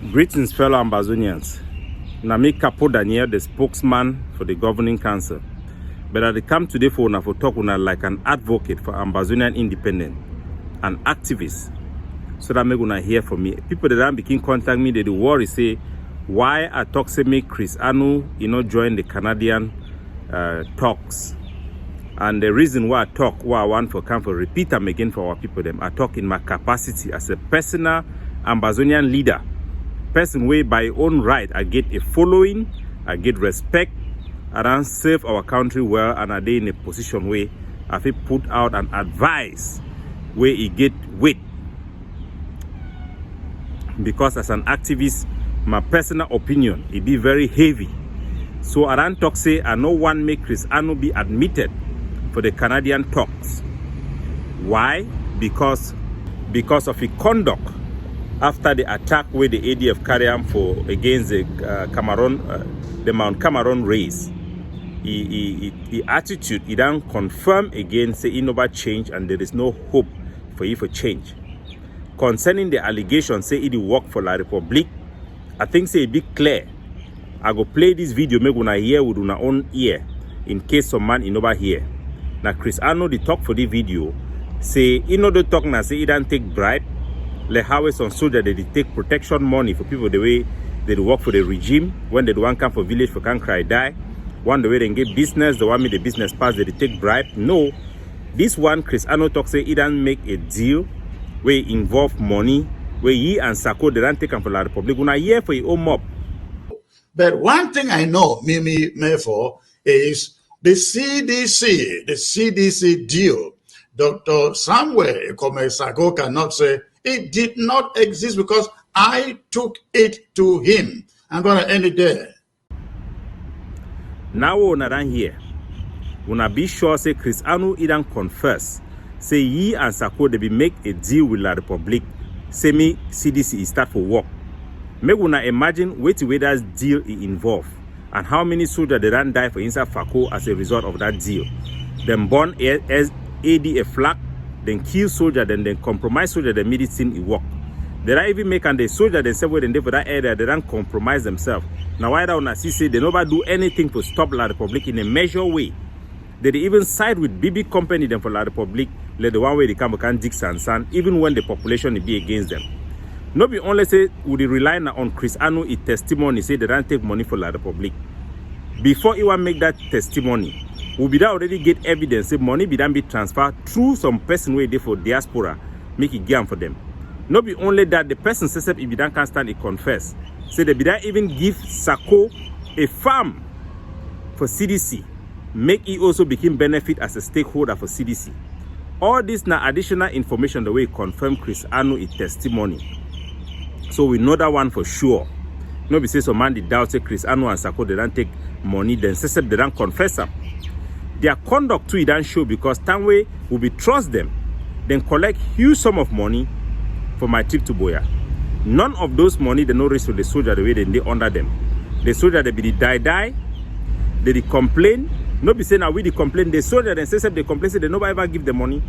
Greetings, fellow Ambazonians. Nami Capo Daniel, the spokesman for the governing council. But I come today for talk like an advocate for Ambazonia Independence, an activist. So that I'm gonna hear from me. People that don't begin contact me, they do worry, say, why I talk say me Chris Anu, join the Canadian talks. And the reason why I talk, why I want for come for repeat them again for our people them. I talk in my capacity as a personal Ambazonian leader. Person way by own right, I get a following, I get respect, I don't serve our country well, and I in a position where I feel put out an advice where it get weight. Because as an activist, my personal opinion, it be very heavy. So I don't talk say I no one make Chris Anu be admitted for the Canadian talks. Why? Because of his conduct after the attack where the ADF carried him for against the Cameroon, the Mount Cameroon race. He attitude, he don't confirm again, say he never change and there is no hope for you for change. Concerning the allegation, say he work for La Republique, I think say it be clear. I go play this video, make una hear with una own ear, in case some man in over here. Now Chris Anu the talk for the video, say he no the talk now, say he don't take bribe. Like how some soldier they take protection money for people the way they work for the regime, when they don't come for village for can cry die. One the way they get business, the one with the business pass, they take bribe. No, this one Chris Anu talk say he don't make a deal where involve money, where he and Sako they don't take them for La Republique. Una year for your own mob. But one thing I know, therefore, is the CDC deal. Dr. Samuel Sako cannot say it did not exist because I took it to him. I'm going to end it there. Now we're not here. Wanna be sure say Chris Anu don't confess. Say he and Sako they be make a deal with La Republique. Say me CDC is start for work. Make una imagine wait that deal is involved and how many soldiers they ran die for inside Fako as a result of that deal. Them burn as ADF flag, then kill soldier, then compromise soldier, then medicine it work. They don't even make and the soldier themselves when they for that area, they don't compromise themselves. Now why don't I say they never do anything to stop La Republique in a measure way. They even side with BB company them for La Republique, let the one way they come can dig and sand, even when the population will be against them. Not be only say would they rely on Chris Anu his testimony, say they don't take money for La Republique. Before he want make that testimony, we be that already get evidence say money be done be transferred through some person way there for diaspora, make it game for them. Not be only that the person says if be done can stand it confess. Say they be that even give Sako a farm for CDC. Make it also become benefit as a stakeholder for CDC. All this now additional information the way confirm Chris Anu his testimony. So we know that one for sure. No be say some man did doubt say Chris Anu and Sako they don't take money, then say they don't confess them. Their conduct too it don't show because Tanwe will be trust them, then collect huge sum of money for my trip to Boya. None of those money they no raise to the soldier the way they under them. The soldier they be the die, they complain. No be saying now we the complain. The soldier then say they complain say they never ever give the money.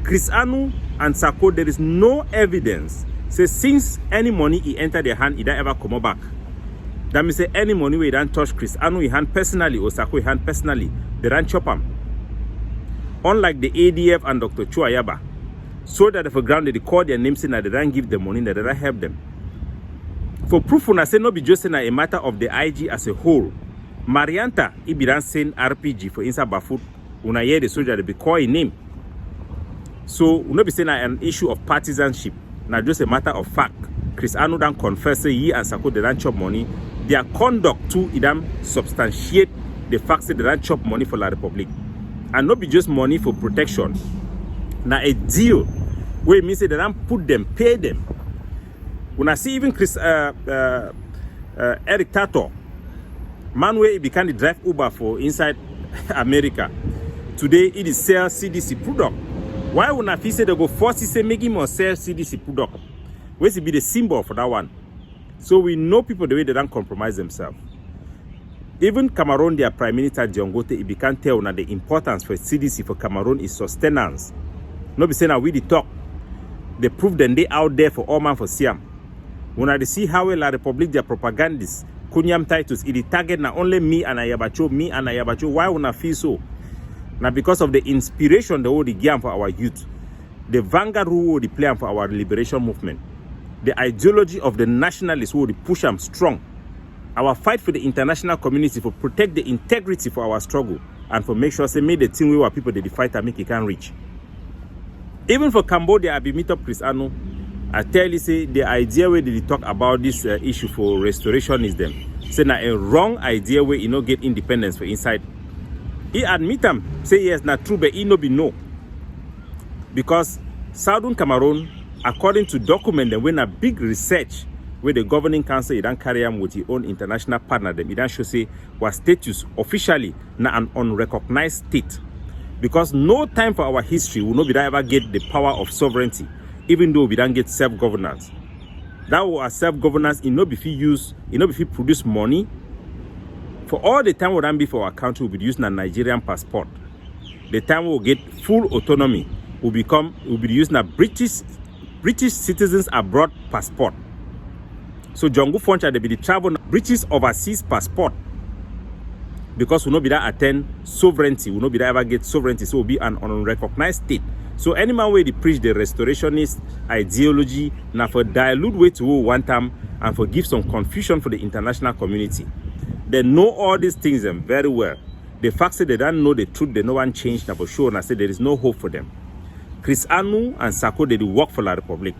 Chris Anu and Sako there is no evidence. Say since any money he enter their hand, he don't ever come back. That means say any money we don't touch Chris Anu he hand personally or Sako he hand personally, they don't chop him. Unlike the ADF and Dr. Chuayaba, so that for ground they call their names saying that they don't give them money, that they don't help them. For proof, when I say no be just a matter of the IG as a whole. Marianta, he be done saying RPG for inside Bafut, when I hear the soldier they be call a name. So we not be saying an issue of partisanship. Now just a matter of fact. Chris Anu don't confess say he and Sako they don't chop money. Their conduct too it don't substantiate the fact that they don't chop money for La Republique. And not be just money for protection. Now a deal where it means they don't put them, pay them. When I see even Eric Tato, man where he began to drive Uber for inside America. Today it is sell CDC product. Why when I say they go force say make him or sell CDC product? Where's it be the symbol for that one? So we know people the way they don't compromise themselves. Even Cameroon, their Prime Minister Diongote, he began tell now the importance for CDC for Cameroon is sustenance. No be saying that we the talk. They prove them they out there for all man for Siam. When I see how La Republic, their propagandists, kunyam titles, it target not only me and Ayabacho. Why would I feel so? Now because of the inspiration the whole game for our youth, the vanguard who would play for our liberation movement, the ideology of the nationalists who would push them strong, our fight for the international community for protect the integrity for our struggle and for make sure say made the team where people they fight and make it can reach. Even for Cambodia, I be meet up Chris Anu. I tell you say the idea where they talk about this issue for restoration is them. Say na a wrong idea where you know get independence for inside. He admit them say yes not true but he no be no. Because Southern Cameroon, according to document them when a big research where the governing council it don't carry on with its own international partner them, it don't show say was status officially na an unrecognized state. Because no time for our history will not be ever get the power of sovereignty, even though we don't get self-governance. That was self-governance in no be use, in no be produce money. For all the time we don't be for our country will be using a Nigerian passport. The time we'll get full autonomy will be using a British citizens abroad passport. So Jongu Foncha they be the travel British overseas passport. Because we no be that attend sovereignty, we no be that ever get sovereignty, so we'll be an unrecognized state. So any man where they preach the restorationist ideology, now for dilute way to one time and for give some confusion for the international community. They know all these things very well. The fact that they don't know the truth, they no one changed now for sure, and I say there is no hope for them. Chris Anu and Sako they do work for La Republic.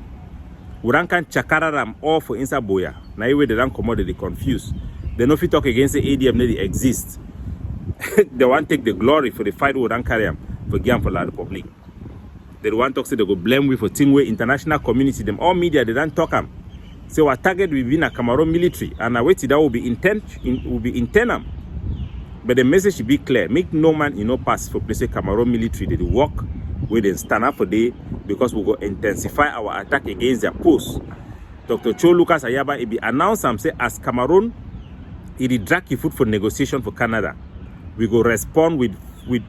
We don't can chakara them all for inside boya. Now way they don't come out, they confused. They no fit talk against the ADM they exist. They want to take the glory for the fight we don't carry them for game for La Republic. They want to say they go blame we for thing where international community, them all media they don't talk them. So our target will be in a Cameroon military and I wait that will be internal. But the message should be clear. Make no man pass for place Cameroon military. They work where they stand up for day because we go intensify our attack against their posts. Dr. Cho Lucas Ayaba it be announced and say as Cameroon it drag your foot for negotiation for Canada. We go respond with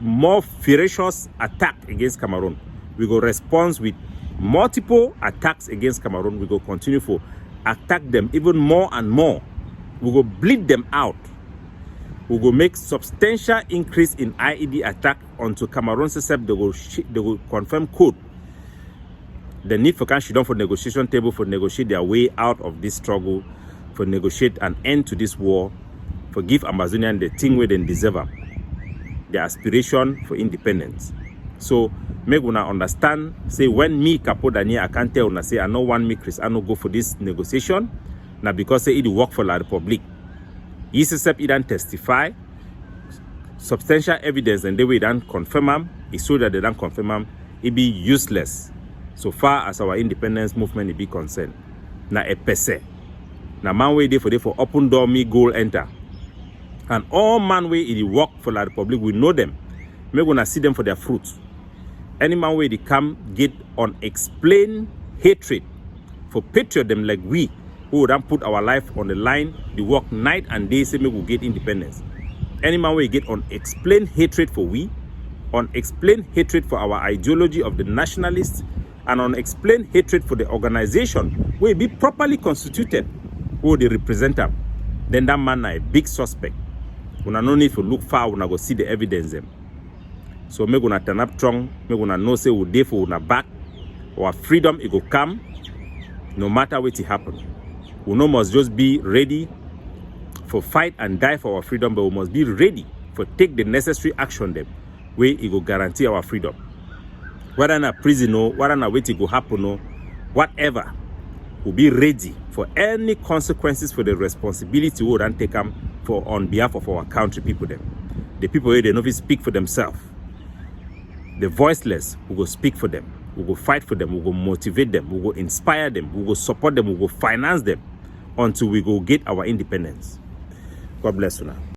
more ferocious attack against Cameroon. We go respond with multiple attacks against Cameroon. We go continue for attack them even more and more. We go bleed them out. We go make substantial increase in IED attack onto Cameroon except they will confirm code. The need for cash down for negotiation table for negotiate their way out of this struggle, for negotiate an end to this war, for give Ambazonian the thing where they deserve them. Their aspiration for independence. So make una understand, say when me Capo Daniel I can't tell una say I no want me Chris Anu go for this negotiation. Now because say it work for La Republic. Except it don't testify, substantial evidence and the way they don't confirm them, it's so that they don't confirm them, it be useless. So far as our independence movement it be concerned. Now a per se. Now man way there for open door me goal enter. And all man way it work for La Republic, we know them. We're gonna see them for their fruits. Any man way they come get unexplained hatred for patriot them like we who would put our life on the line, they work night and day, say we will get independence. Any man way get unexplained hatred for we, unexplained hatred for our ideology of the nationalists, and unexplained hatred for the organization will be properly constituted, who they represent them. Then that man is a big suspect. We no need to look far, we go see the evidence them. So me gonna turn up strong, me gonna know say we dey for una back. Our freedom it go come, no matter what it happen. We no must just be ready for fight and die for our freedom, but we must be ready for take the necessary action them, where it will guarantee our freedom. Whether in a prison or whether in a way it go happen or whatever, we'll be ready for any consequences for the responsibility we will take them for on behalf of our country people them. The people where they know speak for themselves. The voiceless, we will speak for them. We will fight for them. We will motivate them. We will inspire them. We will support them. We will finance them until we go get our independence. God bless you now.